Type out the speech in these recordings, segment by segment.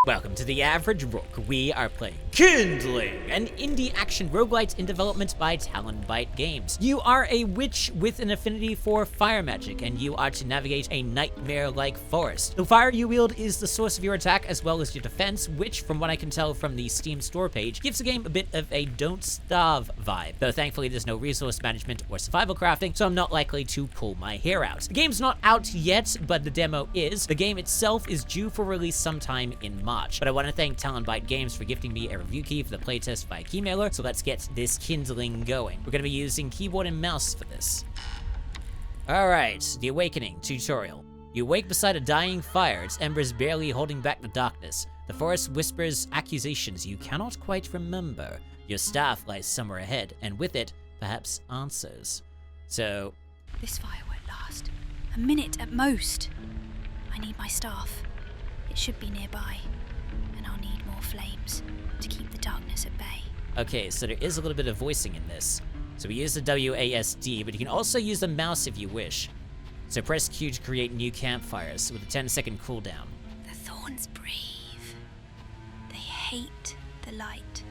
Welcome to The Average Rook. We are playing Kindling, an indie action roguelite in development by Talonbyte Games. You are a witch with an affinity for fire magic, and you are to navigate a nightmare-like forest. The fire you wield is the source of your attack as well as your defense, which, from what I can tell from the Steam store page, gives the game a bit of a don't starve vibe. Though thankfully there's no resource management or survival crafting, so I'm not likely to pull my hair out. The game's not out yet, but the demo is. The game itself is due for release sometime in March. But I want to thank Talonbyte Games for gifting me a review key for the playtest via Keymailer, so let's get this Kindling going. We're going to be using keyboard and mouse for this. Alright, the Awakening tutorial. You awake beside a dying fire, its embers barely holding back the darkness. The forest whispers accusations you cannot quite remember. Your staff lies somewhere ahead, and with it, perhaps answers. So... This fire won't last. A minute at most. I need my staff. It should be nearby. And I'll need more flames to keep the darkness at bay. Okay, so there is a little bit of voicing in this. So we use the WASD, but you can also use the mouse if you wish. So press Q to create new campfires with a 10-second cooldown. The thorns breathe. They hate the light.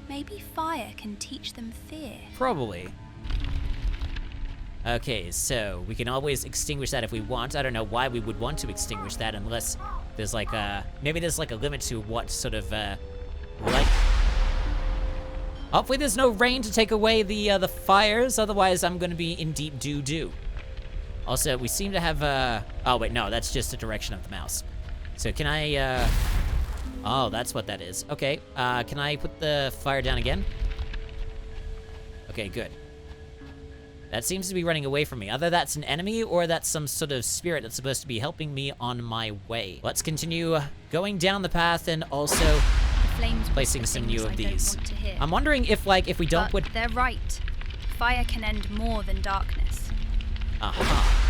Maybe fire can teach them fear. Probably. Okay, so we can always extinguish that if we want. I don't know why we would want to extinguish that unless there's like maybe there's like a limit to what sort of light. Hopefully there's no rain to take away the fires, otherwise I'm gonna be in deep doo-doo. Also, we seem to have oh wait, no, that's just the direction of the mouse. So can I oh, that's what that is. Okay, can I put the fire down again? Okay, good. That seems to be running away from me. Either that's an enemy or that's some sort of spirit that's supposed to be helping me on my way. Let's continue going down the path and also placing some new of these. I'm wondering if we don't put... They're right. Fire can end more than darkness. Uh-huh.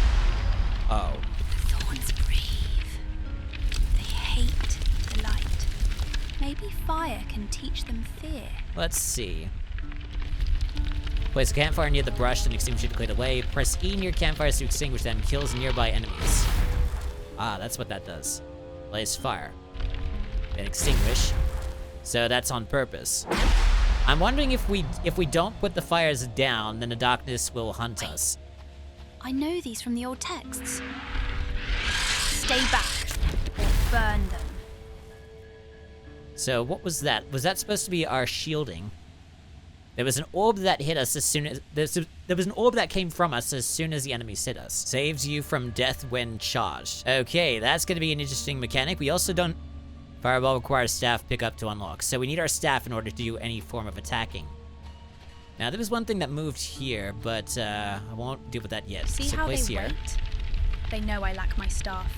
Oh. The thorns breathe. They hate the light. Maybe fire can teach them fear. Let's see. Place a campfire near the brush and extinguish it to clear the way. Press E near campfires to extinguish them. Kills nearby enemies. Ah, that's what that does. Blaze fire. Then extinguish. So that's on purpose. I'm wondering if we don't put the fires down, then the darkness will hunt us. I know these from the old texts. Stay back or burn them. So what was that? Was that supposed to be our shielding? There was an orb that hit us as soon as... There was an orb that came from us as soon as the enemies hit us. Saves you from death when charged. Okay, that's going to be an interesting mechanic. We also don't... Fireball requires staff pickup to unlock. So we need our staff in order to do any form of attacking. Now, there was one thing that moved here, but I won't deal with that yet. See so how place they here. wait? They know I lack my staff.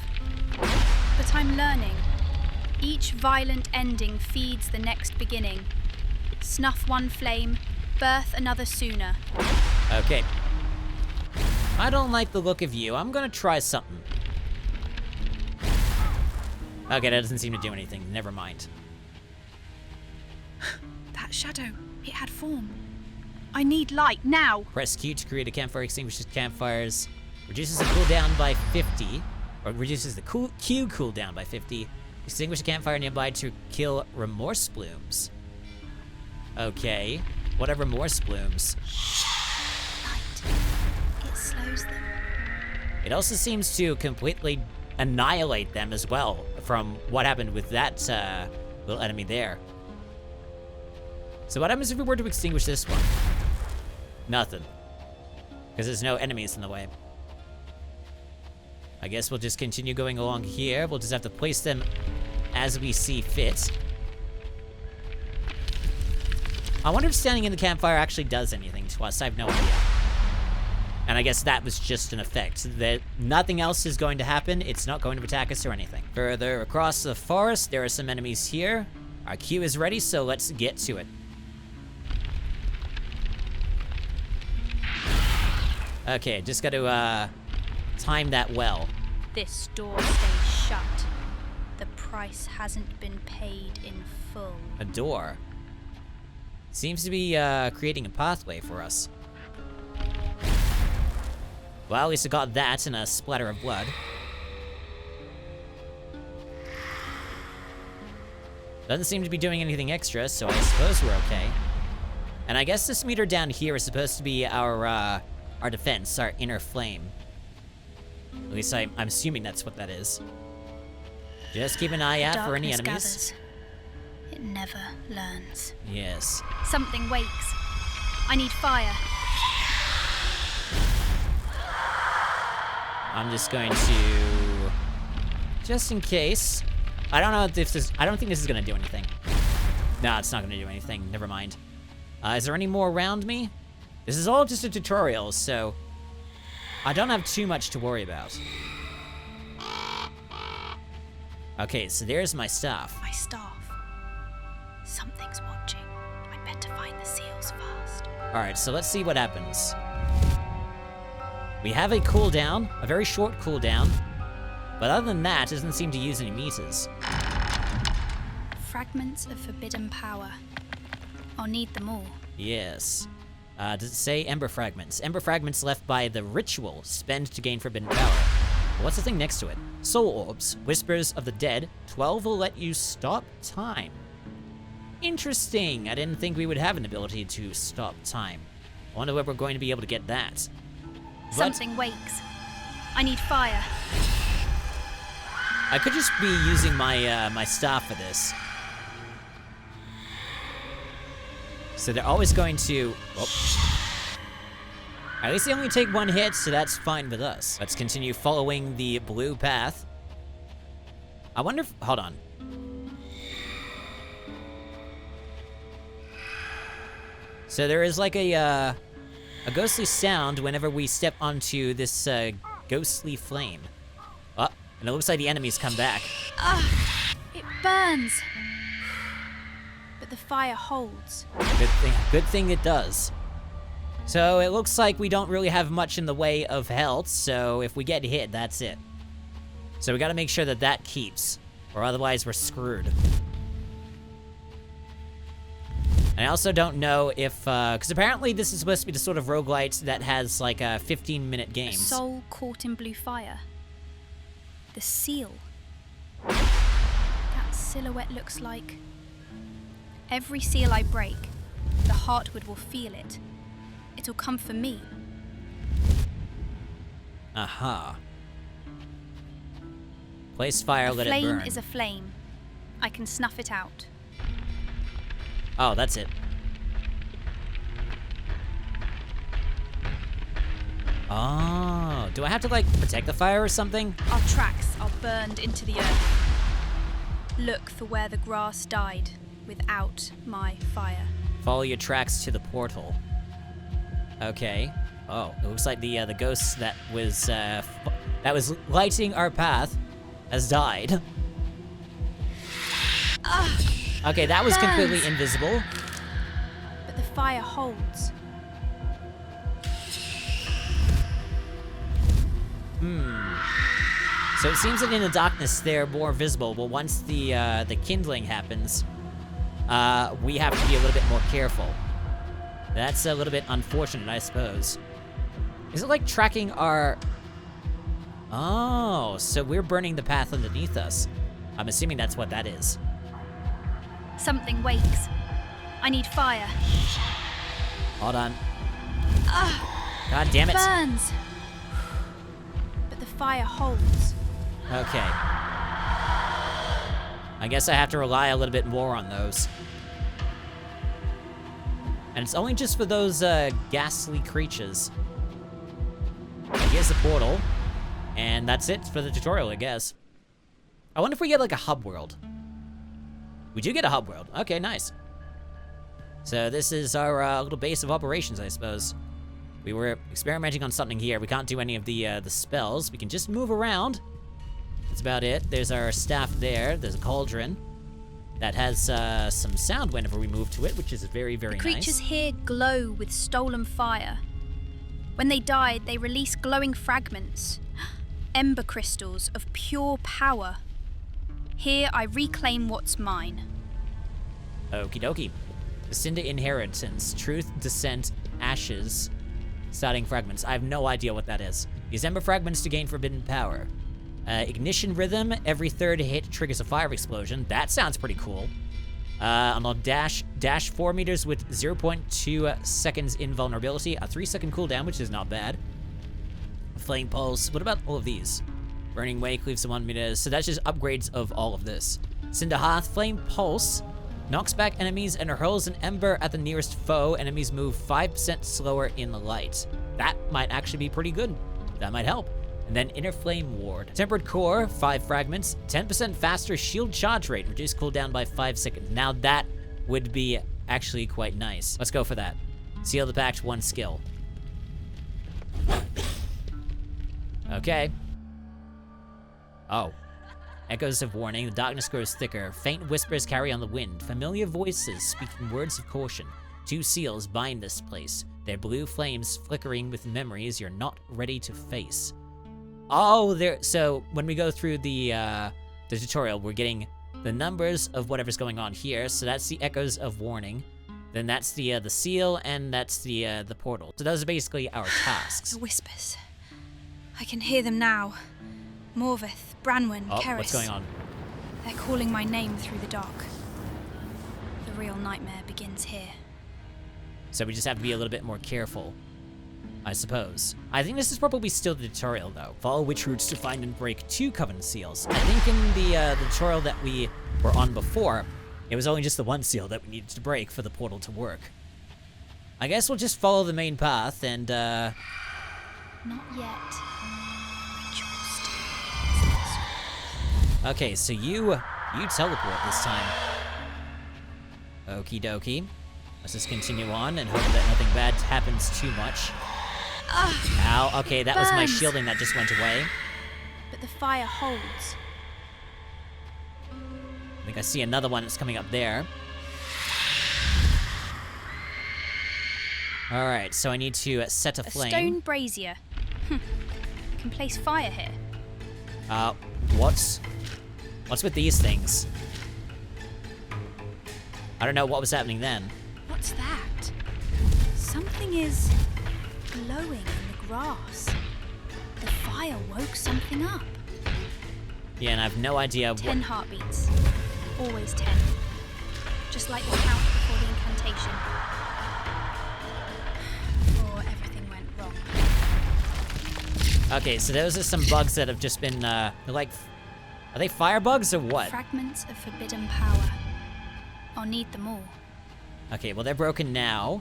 But I'm learning. Each violent ending feeds the next beginning. Snuff one flame, birth another sooner. Okay. I don't like the look of you. I'm gonna try something. Okay, that doesn't seem to do anything. Never mind. That shadow, it had form. I need light now. Press Q to create a campfire, extinguishes campfires, reduces the cooldown by 50, or reduces the Q cooldown by 50. Extinguish a campfire nearby to kill remorse blooms. Okay. What are remorse blooms? Light. It slows them. It also seems to completely annihilate them as well from what happened with that little enemy there. So what happens if we were to extinguish this one? Nothing. Because there's no enemies in the way. I guess we'll just continue going along here. We'll just have to place them as we see fit. I wonder if standing in the campfire actually does anything to us. I have no idea. And I guess that was just an effect. That nothing else is going to happen. It's not going to attack us or anything. Further across the forest, there are some enemies here. Our queue is ready, so let's get to it. Okay, just got to time that well. This door stays shut. The price hasn't been paid in full. A door. Seems to be creating a pathway for us. Well, at least I got that and a splatter of blood. Doesn't seem to be doing anything extra, so I suppose we're okay. And I guess this meter down here is supposed to be our defense, our inner flame. At least I'm assuming that's what that is. Just keep an eye out for any enemies. Gathers. It never learns. Yes. Something wakes. I need fire. I'm just going to, just in case. I don't know if this is, I don't think this is gonna do anything. No, it's not gonna do anything, never mind. Is there any more around me? This is all just a tutorial, so I don't have too much to worry about. Okay, so there's my staff. My staff. Something's watching. I'd better find the seals first. Alright, so let's see what happens. We have a cooldown, a very short cooldown, but other than that, it doesn't seem to use any meters. Fragments of forbidden power. I'll need them all. Yes. Does it say Ember Fragments? Ember Fragments left by the ritual, spend to gain forbidden power. What's the thing next to it? Soul Orbs, Whispers of the Dead, 12 will let you stop time. Interesting, I didn't think we would have an ability to stop time. I wonder where we're going to be able to get that. Something wakes. I need fire. I could just be using my my staff for this. So they're always going to... Oh. At least they only take one hit, so that's fine with us. Let's continue following the blue path. I wonder if... Hold on. So there is like a ghostly sound whenever we step onto this ghostly flame. Oh, and it looks like the enemies come back. It burns. But the fire holds. Good thing it does. So it looks like we don't really have much in the way of health, so if we get hit, that's it. So we gotta make sure that that keeps, or otherwise we're screwed. And I also don't know if, because apparently this is supposed to be the sort of roguelite that has like 15-minute games. A soul caught in blue fire. The seal. That silhouette looks like... Every seal I break, the heartwood will feel it. It'll come for me. Aha. Place fire, let it burn. A flame is a flame. I can snuff it out. Oh, that's it. Oh, do I have to like protect the fire or something? Our tracks are burned into the earth. Look for where the grass died without my fire. Follow your tracks to the portal. Okay. Oh, it looks like the ghost that was lighting our path has died. Okay, that was completely invisible. But the fire holds. So it seems that in the darkness they're more visible, but once the kindling happens, we have to be a little bit more careful. That's a little bit unfortunate, I suppose. Is it like tracking our... Oh, so we're burning the path underneath us. I'm assuming that's what that is. Something wakes. I need fire. Hold on. God damn it. Burns. But the fire holds. Okay. I guess I have to rely a little bit more on those. And it's only just for those ghastly creatures. Here's the portal. And that's it for the tutorial, I guess. I wonder if we get like a hub world. We do get a hub world. Okay, nice. So this is our little base of operations, I suppose. We were experimenting on something here. We can't do any of the spells. We can just move around. That's about it. There's our staff there. There's a cauldron that has some sound whenever we move to it, which is very, very nice. The creatures here glow with stolen fire. When they died, they release glowing fragments, ember crystals of pure power. Here I reclaim what's mine. Okie dokie. The Cinder Inheritance, Truth, Descent, Ashes, Starting Fragments. I have no idea what that is. Use Ember Fragments to gain forbidden power. Ignition rhythm, every third hit triggers a fire explosion. That sounds pretty cool. Unlock dash 4 meters with 0.2 seconds invulnerability, a 3-second cooldown, which is not bad. Flame pulse, what about all of these? Burning way, cleaves to 1 meter, so that's just upgrades of all of this. Cinder Hearth, flame pulse, knocks back enemies and hurls an ember at the nearest foe. Enemies move 5% slower in the light. That might actually be pretty good. That might help. And then Inner Flame Ward. Tempered Core, 5 fragments, 10% faster shield charge rate, reduced cooldown by 5 seconds. Now that would be actually quite nice. Let's go for that. Seal the Pact, 1 skill. Okay. Oh. Echoes of warning, the darkness grows thicker. Faint whispers carry on the wind. Familiar voices speaking words of caution. 2 seals bind this place, their blue flames flickering with memories you're not ready to face. Oh, so when we go through the tutorial, we're getting the numbers of whatever's going on here. So that's the echoes of warning. Then that's the seal, and that's the portal. So those are basically our tasks. The whispers. I can hear them now. Morvith, Branwen, Keris. What's going on? They're calling my name through the dark. The real nightmare begins here. So we just have to be a little bit more careful, I suppose. I think this is probably still the tutorial, though. Follow witch roots to find and break 2 covenant seals. I think in the tutorial that we were on before, it was only just the 1 seal that we needed to break for the portal to work. I guess we'll just follow the main path and, Not yet. Okay, so you teleport this time. Okie dokie. Let's just continue on and hope that nothing bad happens too much. Ow, okay, that was my shielding that just went away. But the fire holds. I think I see another one that's coming up there. Alright, so I need to set a flame. A stone brazier. I can place fire here. What's with these things? I don't know what was happening then. What's that? Something is glowing in the grass. The fire woke something up. Yeah, and I have no idea 10 heartbeats. Always 10. Just like the count before the incantation. Before everything went wrong. Okay, so those are some bugs that have just been, like... Are they fire bugs or what? Fragments of forbidden power. I'll need them all. Okay, well, they're broken now.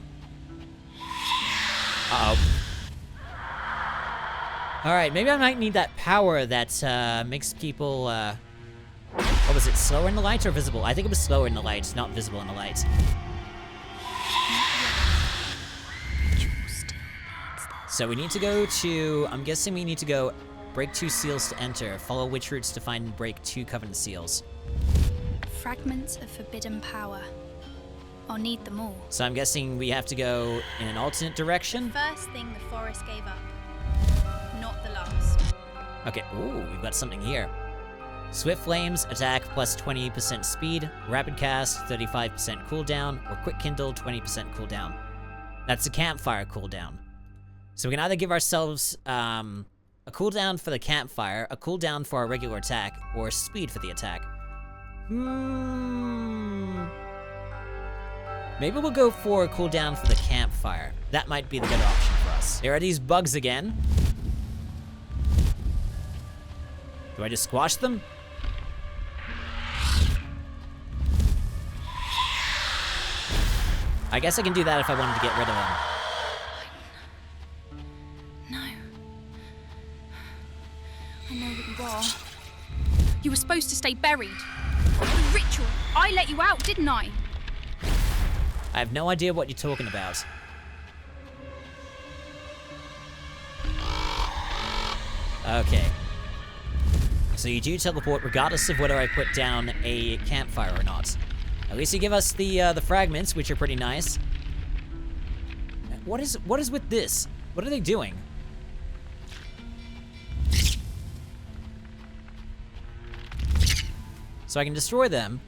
Uh-oh. Alright, maybe I might need that power that makes people, what was it, slower in the light or visible? I think it was slower in the light, not visible in the light. So we need to go to, I'm guessing we need to go break 2 seals to enter, follow witch roots to find and break 2 covenant seals. Fragments of forbidden power. I'll need them all. So I'm guessing we have to go in an alternate direction? First thing the forest gave up. Not the last. Okay, ooh, we've got something here. Swift Flames, attack plus 20% speed, rapid cast, 35% cooldown, or quick kindle, 20% cooldown. That's a campfire cooldown. So we can either give ourselves a cooldown for the campfire, a cooldown for our regular attack, or speed for the attack. Maybe we'll go for a cooldown for the campfire. That might be the better option for us. There are these bugs again. Do I just squash them? I guess I can do that if I wanted to get rid of them. No. I know what you are. You were supposed to stay buried. The ritual. I let you out, didn't I? I have no idea what you're talking about. Okay. So you do teleport regardless of whether I put down a campfire or not. At least you give us the fragments, which are pretty nice. What is with this? What are they doing? So I can destroy them.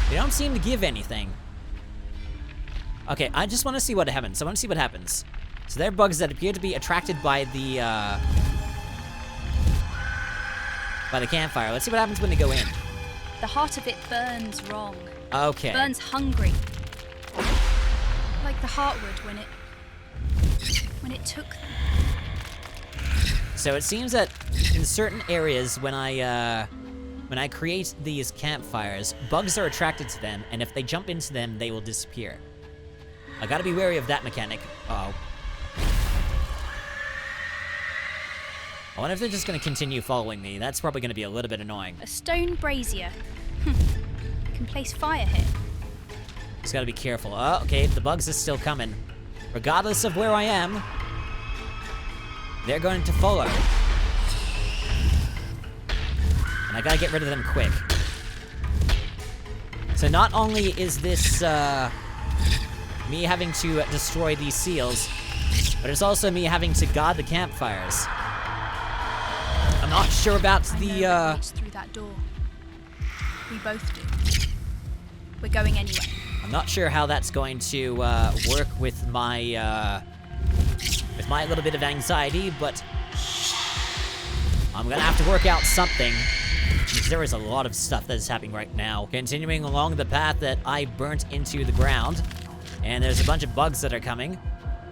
They don't seem to give anything. Okay, I just want to see what happens. I want to see what happens. So they're bugs that appear to be attracted by the by the campfire. Let's see what happens when they go in. The heart of it burns wrong. Okay. Burns hungry. Like the heart would when it took them. So it seems that in certain areas, when I create these campfires, bugs are attracted to them, and if they jump into them, they will disappear. I gotta be wary of that mechanic. Uh-oh. I wonder if they're just gonna continue following me. That's probably gonna be a little bit annoying. A stone brazier. Can place fire here. Just gotta be careful. Oh, okay, the bugs are still coming. Regardless of where I am, they're going to follow. And I gotta get rid of them quick. So not only is this, me having to destroy these seals, but it's also me having to guard the campfires. I'm not sure about the, through that door. We both do. We're going anyway. I'm not sure how that's going to work with my little bit of anxiety, but I'm gonna have to work out something, because there is a lot of stuff that is happening right now. Continuing along the path that I burnt into the ground, and there's a bunch of bugs that are coming.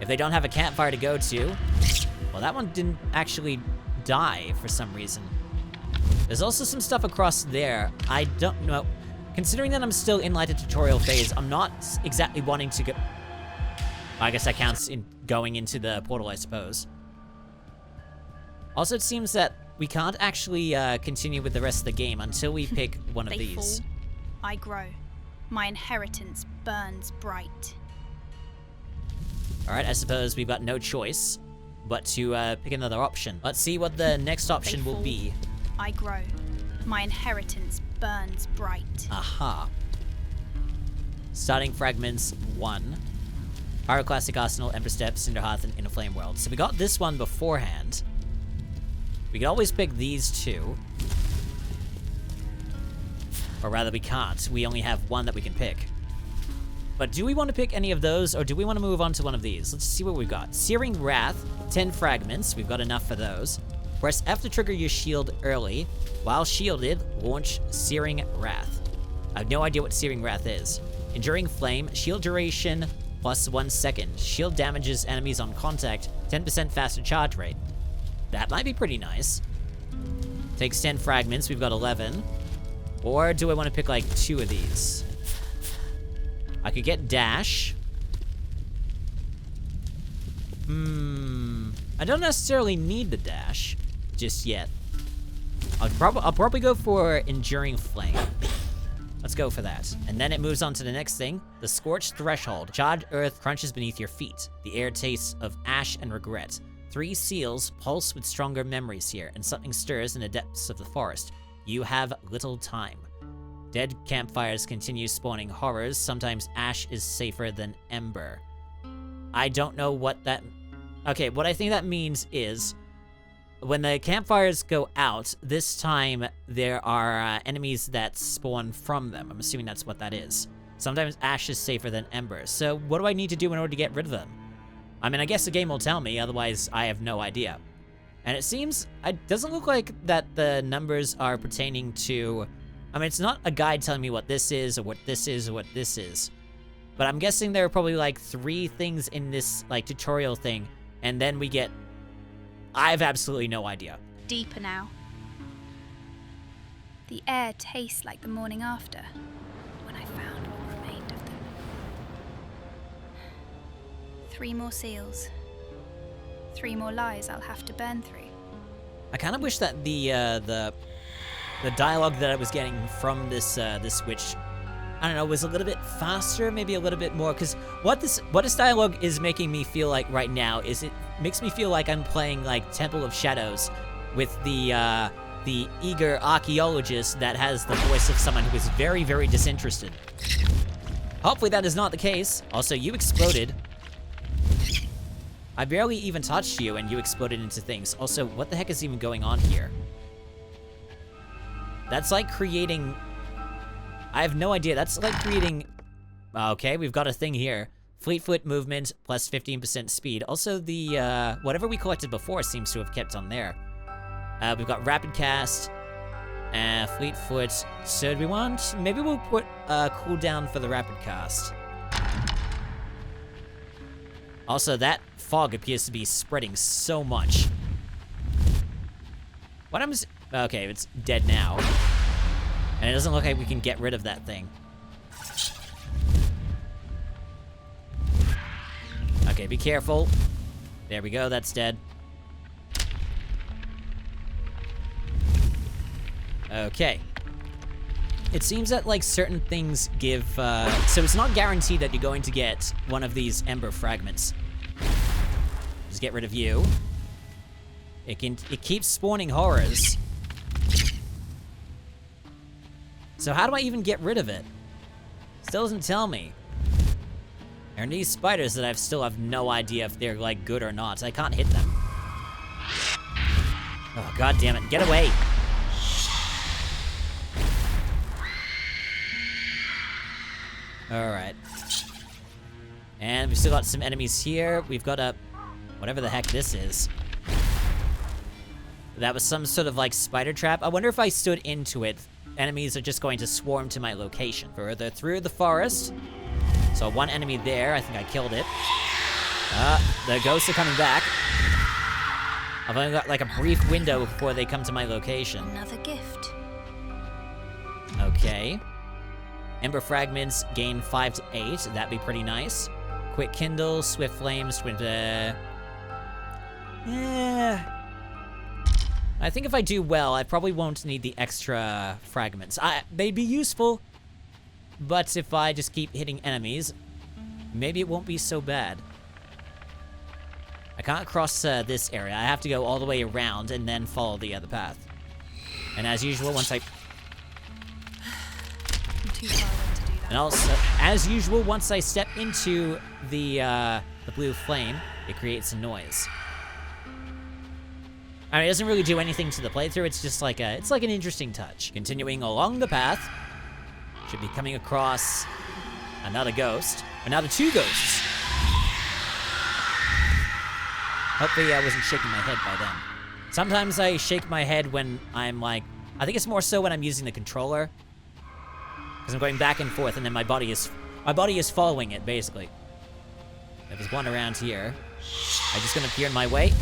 If they don't have a campfire to go to, well, that one didn't actually die for some reason. There's also some stuff across there. I don't know. Considering that I'm still in like the tutorial phase, I'm not exactly wanting to go... I guess that counts in going into the portal, I suppose. Also, it seems that we can't actually continue with the rest of the game until we pick one of They these. fall, I grow. My inheritance burns bright. Alright, I suppose we've got no choice but to pick another option. Let's see what the next option They will fall, be. I grow. My inheritance burns bright. Aha. Starting fragments 1. Pyroclastic Arsenal, Ember Steps, Cinder Hearth, and Inner Flame World. So we got this one beforehand. We could always pick these two. Or rather, we can't. We only have one that we can pick. But do we want to pick any of those, or do we want to move on to one of these? Let's see what we've got. Searing Wrath, 10 fragments. We've got enough for those. Press F to trigger your shield early. While shielded, launch Searing Wrath. I have no idea what Searing Wrath is. Enduring Flame, shield duration plus 1 second. Shield damages enemies on contact, 10% faster charge rate. That might be pretty nice. Takes 10 fragments, we've got 11. Or do I want to pick like 2 of these? I could get Dash. I don't necessarily need the Dash just yet. I'll probably go for Enduring Flame. Let's go for that. And then it moves on to the next thing. The Scorched Threshold. Charred earth crunches beneath your feet. The air tastes of ash and regret. 3 seals pulse with stronger memories here, and something stirs in the depths of the forest. You have little time. Dead campfires continue spawning horrors. Sometimes ash is safer than ember. I don't know what that... Okay, what I think that means is when the campfires go out, this time there are enemies that spawn from them. I'm assuming that's what that is. Sometimes ash is safer than ember. So what do I need to do in order to get rid of them? I mean, I guess the game will tell me, otherwise I have no idea. And it seems, it doesn't look like that the numbers are pertaining to... I mean, it's not a guide telling me what this is, or what this is, or what this is. But I'm guessing there are probably like 3 things in this like tutorial thing, and then we get... I have absolutely no idea. Deeper now. The air tastes like the morning after, when I found what remained of them. 3 more seals. 3 more lies I'll have to burn through. I kind of wish that the dialogue that I was getting from this this witch, I don't know, was a little bit faster, maybe a little bit more, because what this dialogue is making me feel like right now is it makes me feel like I'm playing like Temple of Shadows with the eager archaeologist that has the voice of someone who is very, very disinterested. Hopefully that is not the case. Also, you exploded. I barely even touched you and you exploded into things. Also, what the heck is even going on here? That's like creating... I have no idea. That's like creating... Okay, we've got a thing here. Fleet foot movement plus 15% speed. Also, the whatever we collected before seems to have kept on there. We've got rapid cast. Fleetfoot. So do we want... Maybe we'll put cooldown for the rapid cast. Also, that fog appears to be spreading so much. What happens... Okay, it's dead now. And it doesn't look like we can get rid of that thing. Okay, be careful. There we go, that's dead. Okay. It seems that, like, certain things give, so it's not guaranteed that you're going to get one of these ember fragments. Just get rid of you. It keeps spawning horrors. So how do I even get rid of it? Still doesn't tell me. There are these spiders that I still have no idea if they're, like, good or not. I can't hit them. Oh, god damn it. Get away! Alright. And we've still got some enemies here. We've got a... whatever the heck this is. That was some sort of, like, spider trap. I wonder if I stood into it, enemies are just going to swarm to my location. Further through the forest. So one enemy there. I think I killed it. The ghosts are coming back. I've only got, like, a brief window before they come to my location. Another gift. Okay. Ember fragments gain 5 to 8. That'd be pretty nice. Quick kindle, swift flames, yeah. I think if I do well, I probably won't need the extra fragments. They'd be useful, but if I just keep hitting enemies, maybe it won't be so bad. I can't cross this area. I have to go all the way around and then follow the other path. And as usual, once I... I'm too far away to do that. And also, as usual, once I step into the blue flame, it creates a noise. I mean, it doesn't really do anything to the playthrough, it's just like it's like an interesting touch. Continuing along the path, should be coming across another ghost. Another 2 ghosts. Hopefully I wasn't shaking my head by then. Sometimes I shake my head when I'm like, I think it's more so when I'm using the controller. Because I'm going back and forth and then my body is following it, basically. If there's one around here, are you just gonna appear in my way?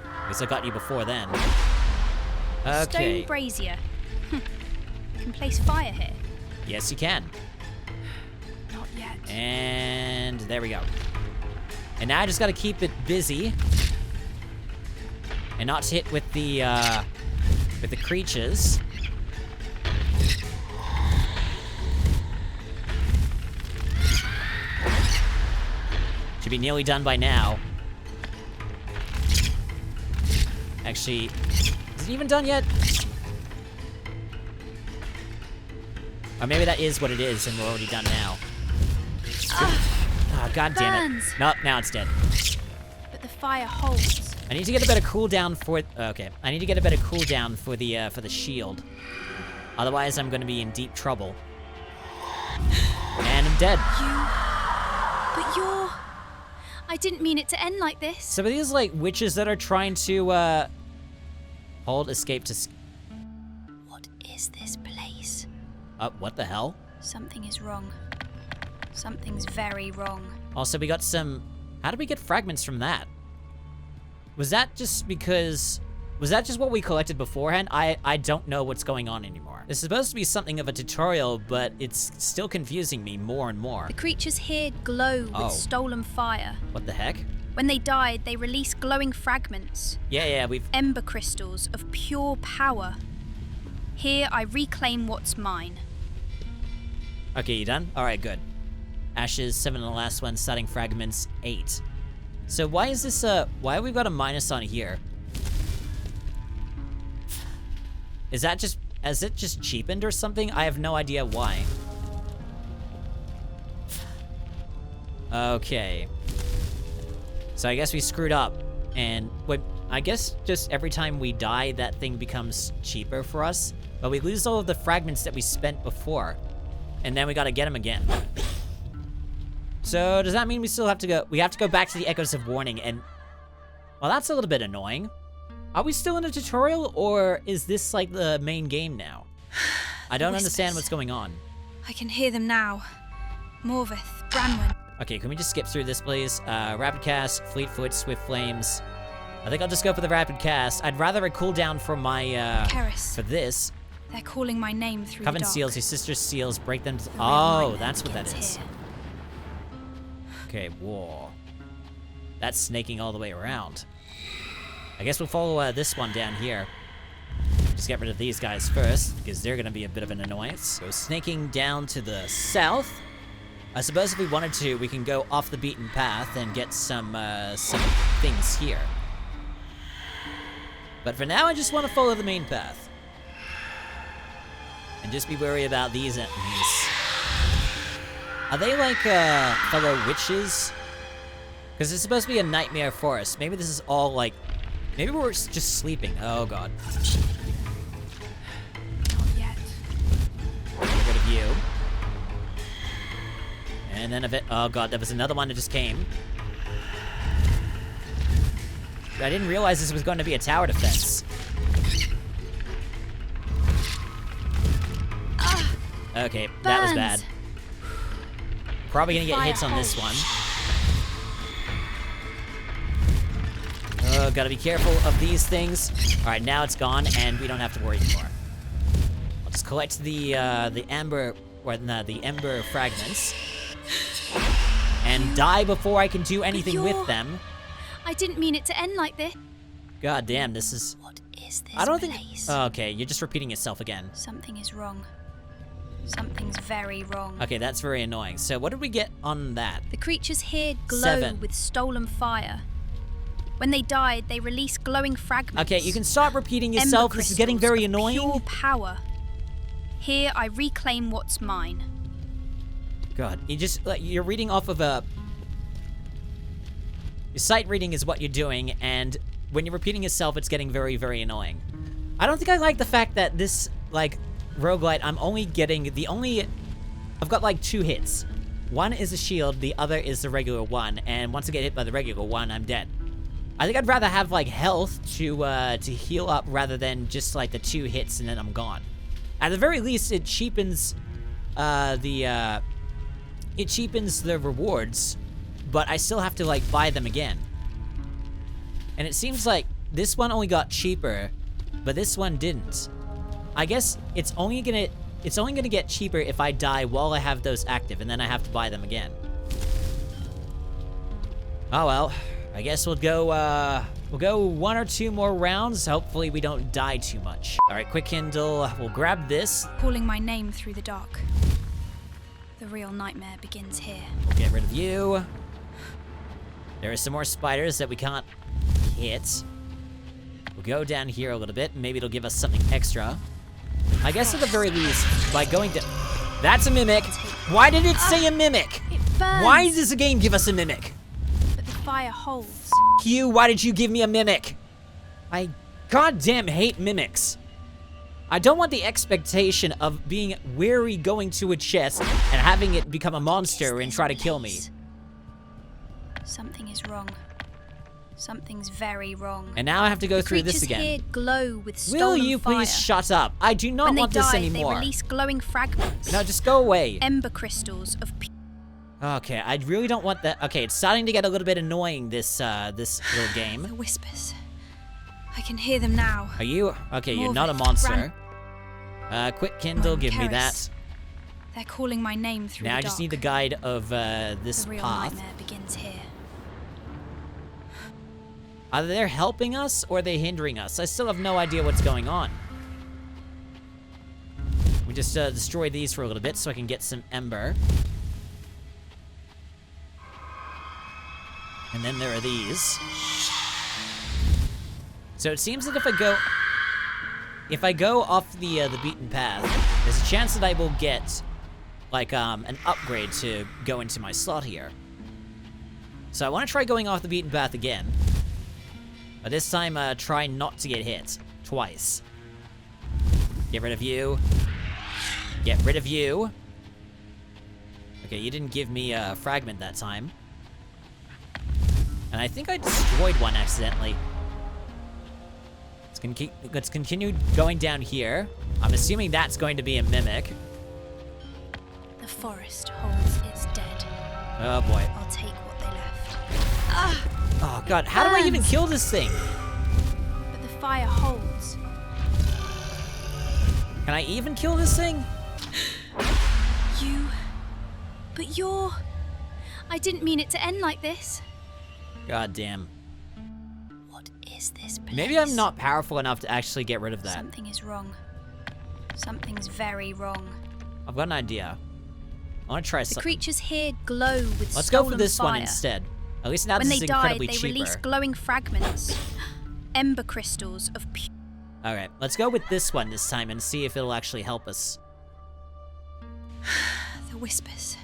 At least I got you before then. Okay. Stone brazier. You can place fire here. Yes, you can. Not yet. And there we go. And now I just gotta keep it busy. And not hit with the creatures. Should be nearly done by now. Actually, is it even done yet? Or maybe that is what it is and we're already done now. Oh, god damn it. Nope, now it's dead. But the fire holds. I need to get a better cooldown for okay. I need to get a better cooldown for the shield. Otherwise I'm gonna be in deep trouble. And I'm dead. But you're... I didn't mean it to end like this. So are these like witches that are trying to hold escape to What is this place? what the hell? Something is wrong. Something's very wrong. Also, we got some... How did we get fragments from that? Was that just because... Was that just what we collected beforehand? I don't know what's going on anymore. This is supposed to be something of a tutorial, but it's still confusing me more and more. The creatures here glow with stolen fire. What the heck? When they died, they release glowing fragments. Yeah, we've... Ember crystals of pure power. Here, I reclaim what's mine. Okay, you done? Alright, good. Ashes, 7 on the last one, starting fragments, 8. So why is this, why have we got a minus on here? Is that just, has it just cheapened or something? I have no idea why. Okay. So I guess we screwed up. And, wait, I guess just every time we die, that thing becomes cheaper for us. But we lose all of the fragments that we spent before. And then we gotta get them again. So does that mean we still have to go, we have to go back to the Echoes of Warning and, well, that's a little bit annoying. Are we still in a tutorial or is this like the main game now? I don't Whispers. understand what's going on. I can hear them now. Morveth, Branwen. Okay, can we just skip through this, please? Rapid cast, fleet foot, swift flames. I think I'll just go for the rapid cast. I'd rather a cooldown for my, Keris. for this. They're calling my name through Coven the dark. seals, your sister's seals, break them. The real Oh, nightmare that's what that begins is. here. Okay, whoa. That's snaking all the way around. I guess we'll follow this one down here. Just get rid of these guys first, because they're going to be a bit of an annoyance. So snaking down to the south. I suppose if we wanted to, we can go off the beaten path and get some things here. But for now, I just want to follow the main path. And just be wary about these enemies. Are they like, fellow witches? Because it's supposed to be a nightmare forest. Maybe this is all like... Maybe we're just sleeping. Oh, God. Not yet. Get rid of you. And then oh, God, there was another one that just came. I didn't realize this was going to be a tower defense. Okay, that was bad. Probably gonna get hits on this one. Oh, gotta be careful of these things. Alright, now it's gone, and we don't have to worry anymore. I'll just collect the amber, or no, the ember fragments. And die before I can do anything with them. I didn't mean it to end like this. God damn, this is... What is this I don't place? think... Oh, okay, you're just repeating yourself again. Something is wrong. Something's very wrong. Okay, that's very annoying. So what did we get on that? The creatures here glow 7. with stolen fire. When they died, they release glowing fragments. Okay, you can stop repeating yourself. This is getting very annoying. Pure power. Here, I reclaim what's mine. God, you just like you're reading off of a. Your sight reading is what you're doing, and when you're repeating yourself, it's getting very, very annoying. I don't think I like the fact that this like roguelite. I'm only getting I've got like 2 hits. One is a shield, the other is the regular one, and once I get hit by the regular one, I'm dead. I think I'd rather have like health to heal up rather than just like the 2 hits and then I'm gone. At the very least, it cheapens the rewards, but I still have to like buy them again. And it seems like this one only got cheaper, but this one didn't. I guess it's only gonna get cheaper if I die while I have those active, and then I have to buy them again. Oh well. I guess we'll go 1 or 2 more rounds. Hopefully we don't die too much. All right, quick Kindle. We'll grab this. Calling my name through the dark. The real nightmare begins here. We'll get rid of you. There are some more spiders that we can't hit. We'll go down here a little bit. Maybe it'll give us something extra. I guess at the very least, by going to... That's a mimic. Why did it say a mimic? It burns. Why does the game give us a mimic? But the fire holds. You, why did you give me a mimic? I goddamn hate mimics. I don't want the expectation of being wary going to a chest and having it become a monster and try to kill me. Something is wrong. Something's very wrong. And now I have to go through this again. Creatures here glow with stolen Will you fire. please shut up? I do not want this anymore. They release glowing fragments. No, just go away. Ember crystals of Okay, I really don't want that. Okay, it's starting to get a little bit annoying, this little game. the whispers. I can hear them now. Are you? Okay, you're Morveth, not a monster. Quick Kindle, give me Keris. that. They're calling my name through Now the I just dark. need the guide of this The real path. nightmare begins here. Either they're helping us or they're hindering us. I still have no idea what's going on. We just destroy these for a little bit so I can get some ember. And then there are these. So it seems that if I go off the beaten path, there's a chance that I will get like an upgrade to go into my slot here. So I want to try going off the beaten path again. But this time, try not to get hit. Twice. Get rid of you. Get rid of you. Okay, you didn't give me a fragment that time. And I think I destroyed one accidentally. Let's continue going down here. I'm assuming that's going to be a mimic. The forest holds its dead. Oh boy. I'll take what they left. Oh god, how do I even kill this thing? But the fire holds. Can I even kill this thing? But you're... I didn't mean it to end like this. God damn. What is this place? Maybe I'm not powerful enough to actually get rid of that. Something is wrong. Something's very wrong. I've got an idea. I want to try The something. creatures here glow with Let's go for stolen this fire. one instead. At least now When this they is died, incredibly they cheaper. release glowing fragments. Ember crystals of pure... Alright, let's go with this one this time and see if it'll actually help us. The whispers.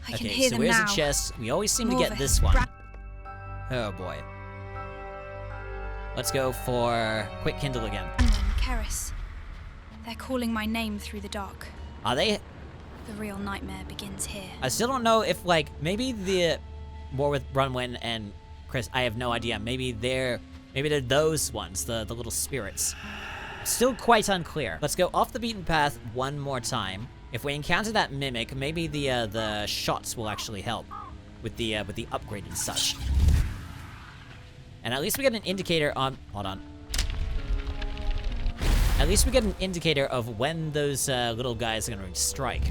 I can Okay, hear so them here's now. a chest. We always seem to More get of a this one. bra- Oh boy. Let's go for Quick Kindle again. Keris. They're calling my name through the dark. Are they? The real nightmare begins here. I still don't know if, like, maybe the war with Bronwyn and Chris, I have no idea. Maybe they're those ones, the little spirits. Still quite unclear. Let's go off the beaten path one more time. If we encounter that mimic, maybe the shots will actually help with the upgrade and such. And at least we get an indicator on... Hold on. At least we get an indicator of when those little guys are going to strike.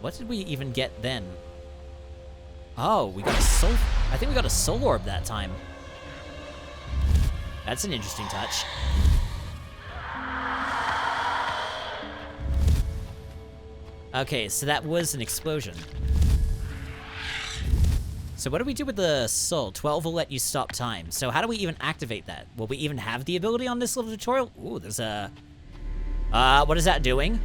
What did we even get then? Oh, we got a soul... I think we got a soul orb that time. That's an interesting touch. Okay, so that was an explosion. So what do we do with the soul? 12 will let you stop time. So how do we even activate that? Will we even have the ability on this little tutorial? Ooh, there's a... what is that doing?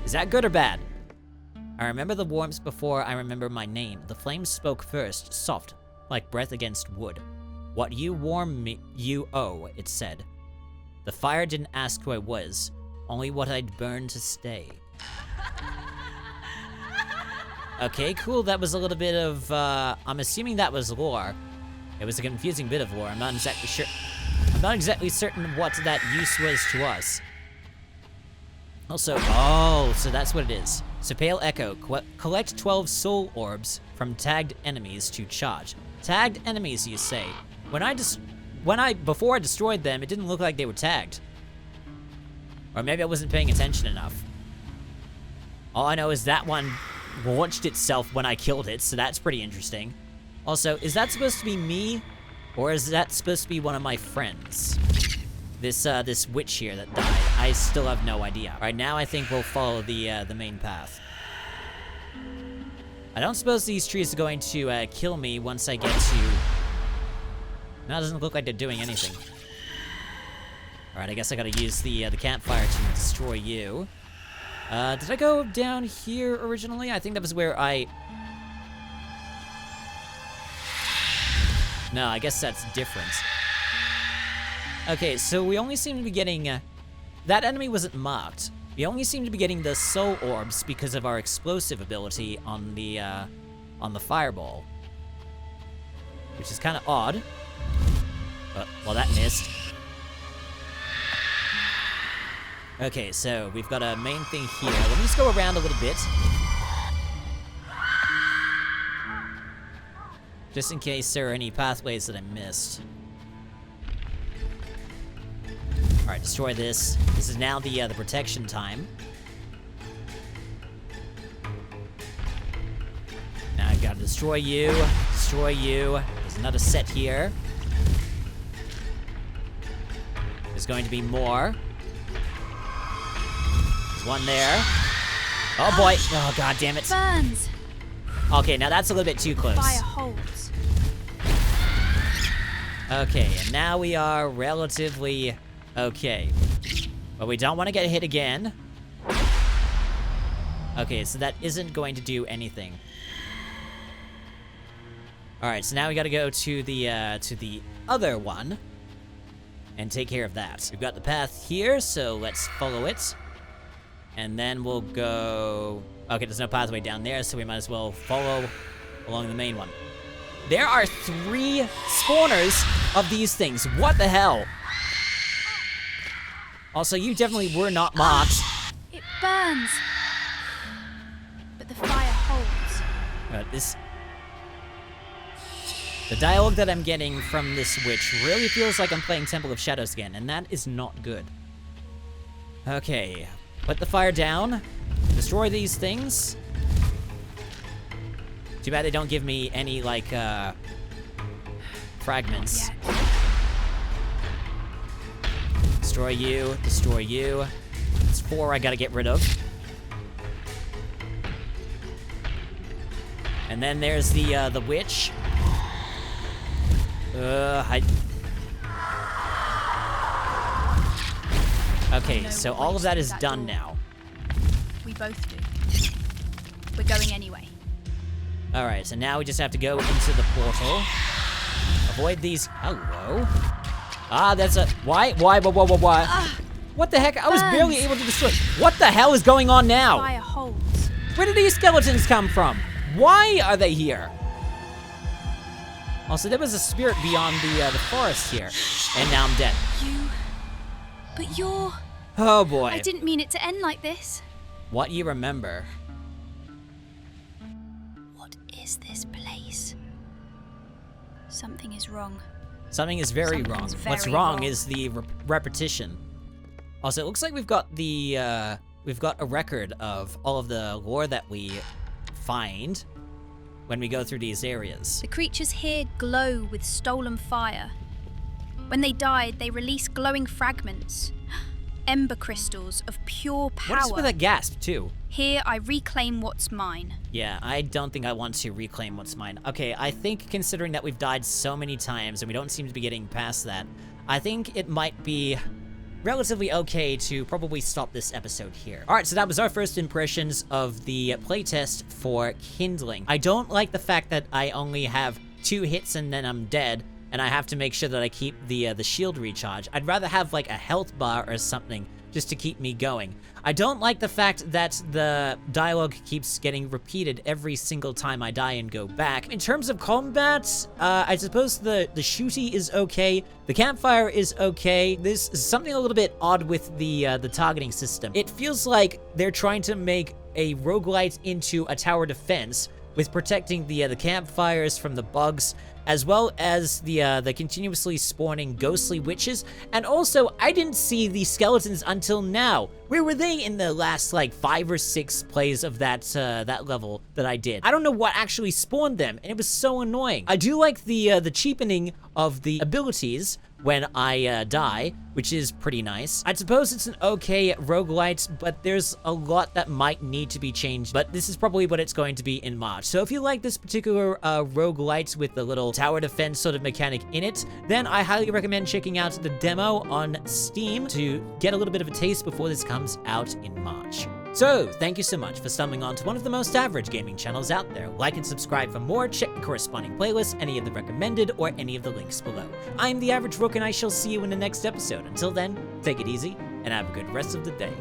Is that good or bad? I remember the warmth before I remember my name. The flames spoke first, soft, like breath against wood. What you warm me, you owe, it said. The fire didn't ask who I was, only what I'd burned to stay. Okay, cool. That was a little bit of, I'm assuming that was lore. It was a confusing bit of lore. I'm not exactly sure. I'm not exactly certain what that use was to us. Also, oh, so that's what it is. So Pale Echo, collect 12 soul orbs from tagged enemies to charge. Tagged enemies, you say. Before I destroyed them, it didn't look like they were tagged. Or maybe I wasn't paying attention enough. All I know is that one launched itself when I killed it, so that's pretty interesting. Also, is that supposed to be me? Or is that supposed to be one of my friends? This witch here that died. I still have no idea. Alright, now I think we'll follow the main path. I don't suppose these trees are going to kill me once I get to... No, it doesn't look like they're doing anything. Alright, I guess I gotta use the campfire to destroy you. Did I go down here originally? I think that was where I... No, I guess that's different. Okay, so we only seem to be getting... that enemy wasn't marked. We only seem to be getting the soul orbs because of our explosive ability on the fireball. Which is kind of odd. Well, that missed. Okay, so we've got a main thing here. Let me just go around a little bit. Just in case there are any pathways that I missed. Alright, destroy this. This is now the protection time. Now I gotta destroy you. Destroy you. There's another set here. There's going to be more. There's one there. Oh boy. Oh god damn it. Burns. Okay, now that's a little bit too close. Fire holds. Okay, and now we are relatively okay. But we don't want to get hit again. Okay, so that isn't going to do anything. Alright, so now we gotta go to the other one and take care of that. We've got the path here, so let's follow it. And then we'll go... Okay, there's no pathway down there, so we might as well follow along the main one. There are 3 spawners of these things. What the hell? Also, you definitely were not marked. It burns. But the fire holds. The dialogue that I'm getting from this witch really feels like I'm playing Temple of Shadows again, and that is not good. Okay, put the fire down. Destroy these things. Too bad they don't give me any, like, fragments. Destroy you, destroy you. It's 4 I gotta get rid of. And then there's the witch. Okay, so all of that is done now. We both do. We're going anyway. Alright, so now we just have to go into the portal. Avoid these. Hello. Ah, that's a. Why? What the heck? I was barely able to destroy. What the hell is going on now? Fire holds. Where did these skeletons come from? Why are they here? Also, there was a spirit beyond the forest here, and now I'm dead. But you're... Oh boy. I didn't mean it to end like this. What you remember? What is this place? Something is wrong. Something is very wrong. What's wrong is the repetition. Also, it looks like we've got the we've got a record of all of the lore that we find when we go through these areas. The creatures here glow with stolen fire. When they died, they release glowing fragments, ember crystals of pure power. What is with a gasp, too? Here, I reclaim what's mine. Yeah, I don't think I want to reclaim what's mine. Okay, I think considering that we've died so many times and we don't seem to be getting past that, I think it might be relatively okay to probably stop this episode here. Alright, so that was our first impressions of the playtest for Kindling. I don't like the fact that I only have 2 hits and then I'm dead, and I have to make sure that I keep the shield recharge. I'd rather have like a health bar or something just to keep me going. I don't like the fact that the dialogue keeps getting repeated every single time I die and go back. In terms of combat, I suppose the shooty is okay. The campfire is okay. There's something a little bit odd with the targeting system. It feels like they're trying to make a roguelite into a tower defense with protecting the campfires from the bugs, as well as the continuously spawning ghostly witches. And also, I didn't see the skeletons until now. Where were they in the last, like, 5 or 6 plays of that level that I did? I don't know what actually spawned them, and it was so annoying. I do like the cheapening of the abilities when I die, which is pretty nice. I suppose it's an okay roguelite, but there's a lot that might need to be changed, but this is probably what it's going to be in March. So if you like this particular roguelite with the little tower defense sort of mechanic in it, then I highly recommend checking out the demo on Steam to get a little bit of a taste before this comes out in March. So, thank you so much for stumbling on to one of the most average gaming channels out there. Like and subscribe for more, check the corresponding playlists, any of the recommended, or any of the links below. I'm The Average Rook, and I shall see you in the next episode. Until then, take it easy, and have a good rest of the day.